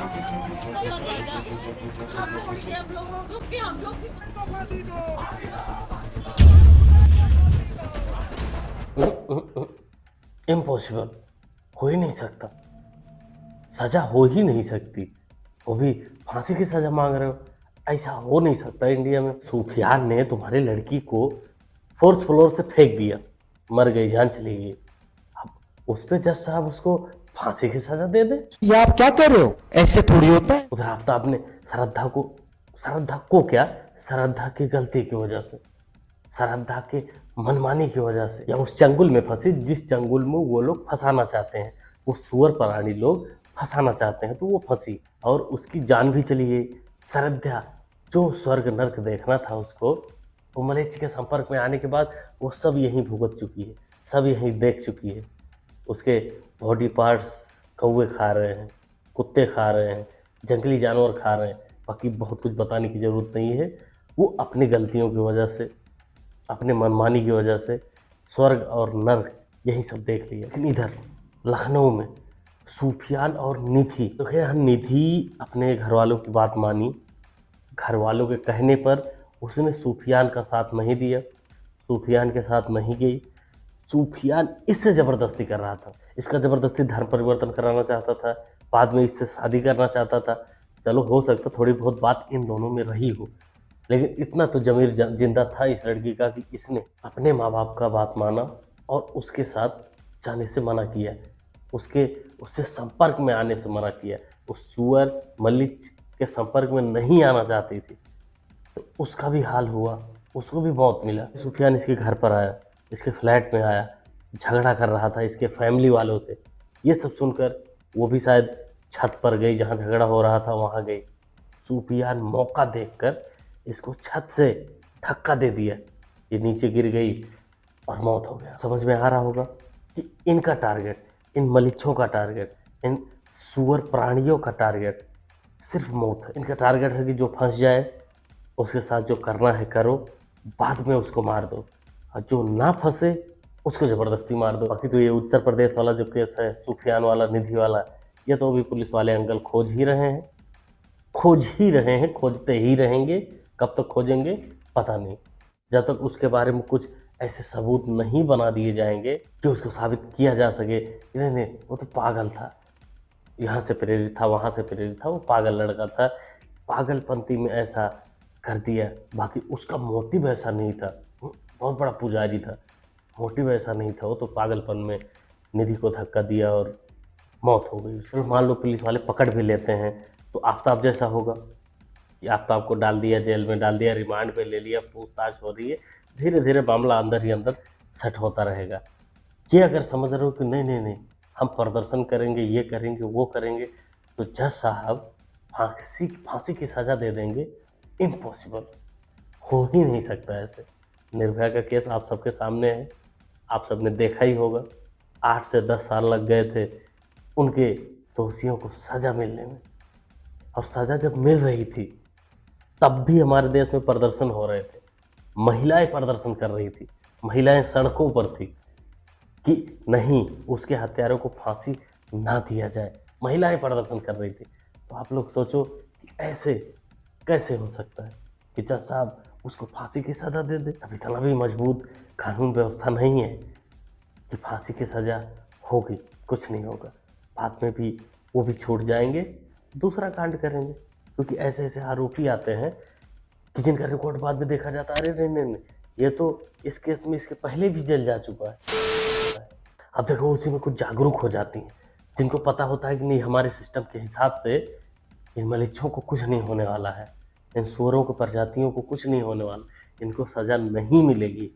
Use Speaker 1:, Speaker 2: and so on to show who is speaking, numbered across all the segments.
Speaker 1: तो सजा
Speaker 2: हम लोगों को कि हम लोग भी
Speaker 3: इम्पॉसिबल, हो ही नहीं सकता, सजा हो ही नहीं सकती। वो भी फांसी की सजा मांग रहे हो, ऐसा हो नहीं सकता इंडिया में। सुफियान ने तुम्हारी लड़की को फोर्थ फ्लोर से फेंक दिया, मर गई, जान चली गई। अब उस पे जज साहब उसको फांसी की सजा दे दे।
Speaker 4: ये आप क्या कर रहे हो? ऐसे थोड़ी होता है।
Speaker 3: उधर आफ्ताब ने श्रद्धा को क्या, श्रद्धा की गलती की वजह से, श्रद्धा के मनमानी की वजह से, या उस चंगुल में फंसी जिस चंगुल में वो लोग फंसाना चाहते हैं, वो सुअर प्राणी लोग फंसाना चाहते हैं, तो वो फंसी और उसकी जान भी चली गई। श्रद्धा जो स्वर्ग नर्क देखना था उसको, वो मलेच्छ के संपर्क में आने के बाद वो सब यहीं भुगत चुकी है, सब यहीं देख चुकी है। उसके बॉडी पार्ट्स कौवे खा रहे हैं, कुत्ते खा रहे हैं, जंगली जानवर खा रहे हैं। बाकी बहुत कुछ बताने की ज़रूरत नहीं है। वो अपनी गलतियों की वजह से, अपने मनमानी की वजह से स्वर्ग और नर्क यही सब देख लिया। लेकिन इधर लखनऊ में सूफियान और निधि, तो खैर निधि अपने घर वालों की बात मानी, घर वालों के कहने पर उसने सूफियान का साथ नहीं दिया, सूफियान के साथ नहीं गई। सूफियान इससे ज़बरदस्ती कर रहा था, इसका ज़बरदस्ती धर्म परिवर्तन कराना चाहता था, बाद में इससे शादी करना चाहता था। चलो हो सकता थोड़ी बहुत बात इन दोनों में रही हो, लेकिन इतना तो ज़मीर जिंदा था इस लड़की का कि इसने अपने माँ बाप का बात माना और उसके साथ जाने से मना किया, उससे संपर्क में आने से मना किया। उस सुअर मलिच के संपर्क में नहीं आना चाहती थी, तो उसका भी हाल हुआ, उसको भी मौत मिला। सुफियान इसके घर पर आया, इसके फ्लैट में आया, झगड़ा कर रहा था इसके फैमिली वालों से। ये सब सुनकर वो भी शायद छत पर गई, जहाँ झगड़ा हो रहा था वहाँ गई। सुफियान मौका देखकर इसको छत से धक्का दे दिया, ये नीचे गिर गई और मौत हो गया। समझ में आ रहा होगा कि इनका टारगेट, इन मलिच्छों का टारगेट, इन सुअर प्राणियों का टारगेट सिर्फ मौत है। इनका टारगेट है कि जो फंस जाए उसके साथ जो करना है करो, बाद में उसको मार दो, और जो ना फंसे उसको ज़बरदस्ती मार दो। बाकी तो ये उत्तर प्रदेश वाला जो केस है, सुफियान वाला, निधि वाला, ये तो अभी पुलिस वाले अंकल खोज ही रहे हैं, खोजते ही रहेंगे। कब तक खोजेंगे पता नहीं, जब तक उसके बारे में कुछ ऐसे सबूत नहीं बना दिए जाएंगे कि उसको साबित किया जा सके कि नहीं नहीं वो तो पागल था, यहाँ से प्रेरित था, वहाँ से प्रेरित था, वो पागल लड़का था, पागलपंती में ऐसा कर दिया। बाकी उसका मोटिव ऐसा नहीं था, वो बहुत बड़ा पुजारी था, मोटिव ऐसा नहीं था, वो तो पागलपन में निधि को धक्का दिया और मौत हो गई। चलो मान लो पुलिस वाले पकड़ भी लेते हैं, तो आफ्ताब जैसा होगा कि आफ्ताब को डाल दिया, जेल में डाल दिया, रिमांड पे ले लिया, पूछताछ हो रही है, धीरे धीरे मामला अंदर ही अंदर सेट होता रहेगा। ये अगर समझ रहे हो कि नहीं नहीं नहीं हम प्रदर्शन करेंगे, ये करेंगे, वो करेंगे, तो जज साहब फांसी की सज़ा दे देंगे, इम्पॉसिबल, हो ही नहीं सकता ऐसे। निर्भया का केस आप सबके सामने है, आप सबने देखा ही होगा, 8 से 10 साल लग गए थे उनके दोषियों को सज़ा मिलने में, और सज़ा जब मिल रही थी तब भी हमारे देश में प्रदर्शन हो रहे थे, महिलाएं प्रदर्शन कर रही थी, महिलाएं सड़कों पर थी कि नहीं उसके हत्यारों को फांसी ना दिया जाए, महिलाएं प्रदर्शन कर रही थी। तो आप लोग सोचो कि ऐसे कैसे हो सकता है कि जज साहब उसको फांसी की सज़ा दे दे। अब इतना भी मजबूत कानून व्यवस्था नहीं है कि फांसी की सज़ा होगी, कुछ नहीं होगा, बाद में भी वो भी छूट जाएंगे, दूसरा कांड करेंगे। क्योंकि ऐसे ऐसे आरोपी आते हैं कि जिनका रिकॉर्ड बाद में देखा जाता है, अरे नहीं नहीं नहीं ये तो इस केस में इसके पहले भी जेल जा चुका है। अब देखो उसी में कुछ जागरूक हो जाती हैं, जिनको पता होता है कि नहीं हमारे सिस्टम के हिसाब से इन मलिच्छों को कुछ नहीं होने वाला है, इन सुअरों को, प्रजातियों को कुछ नहीं होने वाला, इनको सज़ा नहीं मिलेगी,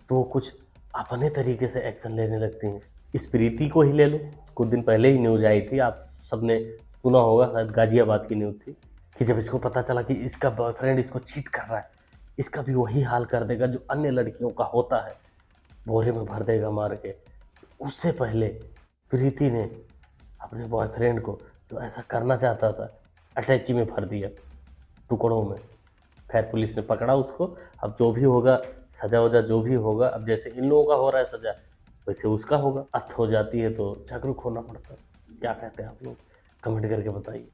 Speaker 3: तो वो कुछ अपने तरीके से एक्शन लेने लगती हैं। इस प्रीति को ही ले लो, कुछ दिन पहले ही न्यूज़ आई थी, आप सबने सुना होगा, शायद गाजियाबाद की न्यूज़ थी, कि जब इसको पता चला कि इसका बॉयफ्रेंड इसको चीट कर रहा है, इसका भी वही हाल कर देगा जो अन्य लड़कियों का होता है, बोरे में भर देगा मार के। उससे पहले प्रीति ने अपने बॉयफ्रेंड को, जो ऐसा करना चाहता था, अटैची में भर दिया, टुकड़ों में। खैर पुलिस ने पकड़ा उसको, अब जो भी होगा सजा वजा जो भी होगा, अब जैसे इन लोगों का हो रहा है सजा, वैसे उसका होगा। अथ हो जाती है तो जागरूक होना पड़ता है। क्या कहते हैं आप लोग, कमेंट करके बताइए।